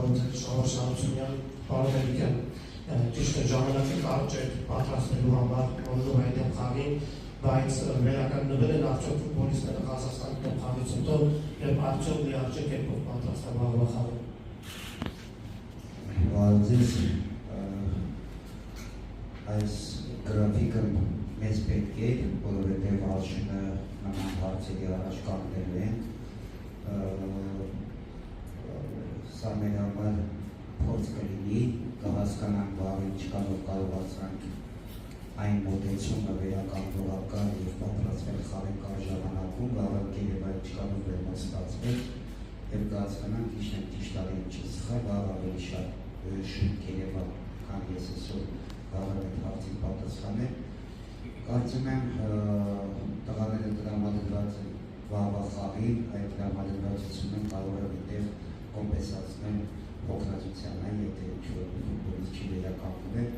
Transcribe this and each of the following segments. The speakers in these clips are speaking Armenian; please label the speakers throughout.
Speaker 1: շնորհավորության պարոն Մելիքյան, ճիշտ է ժամանակը կարճ է պատրաստելու համար Մոլդովայի դեմ խաղին, բայց վերականգնվել են արդյոք ֆուտբոլիստները Ղազախստանի դեմ խաղից հետո եւ արդյոք լիարժեք կերպով պատրաստել վաղվա խաղը։
Speaker 2: Վարդից այս գրաֆիկը մեզ պետք է, որովհետև արժունը նման հարցերի առաջ կանգնելու են, սա մեր համար փորձ կլինի, կհասկանանք վաղ ինչքանով կարողացանք այն մոտեցումը վերականգնողական և պատրաստվել խաղեկան ժամանակում, վաղակել և այդ ինչքանով վերմաստացվել և կհասկանանք իշնենք ճիշտ արի ինչի սխալ, վաղ ավելի շատ շուտ կերևա, քան ես այսօր կարող եմ հարցին պատասխանել։ Կարծում եմ տղաները տրամադրված են վաղվա խաղին, այդ տրամադրվածությունը կարող է միտեղ կոմպենսացնել փոքրացությանը, եթե ինչ-որ ֆուտբոլիստ չի վերականգնվել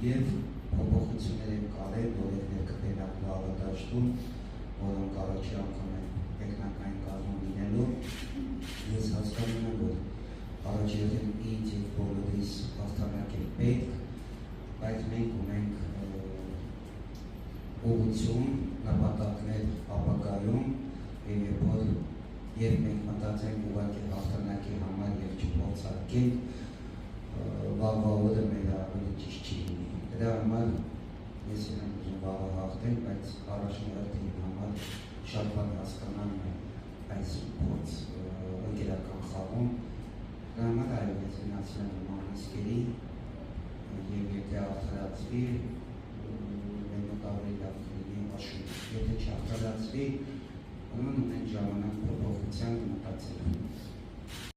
Speaker 2: և փոփոխություններ են կարել, նորերներ կտենակ վաղվա դաշտում, որոնք առաջի անգամ են տեխնիկային կազմում լինելու։ Ես հասկանում եմ, որ առաջերտին ինձ և բոլորիս հաղթանակ է պետք, բայց մենք ունենք ուղղություն, նպատակներ ապագայում և մենք մտածենք ուղղակի հաղթանակի համար և չփորձարկենք, վաղվա օրը մեր ավելի ճիշտ չի լինի։ Դրա համար ես եմ ուզում վաղը հաղթել, բայց առաջնահերթին համար շատ բան հասկանամ այս փորձ ընկերական խաղում։ Դրա համար այո, ես գնացել եմ մանիսկերի և եթե արդարացվի, մեր մոտ ավելի լավ կլինի աշուն։ Եթե չարդարացվի, ուրեմն ունենք ժամանակ փոփոխության մտածելու։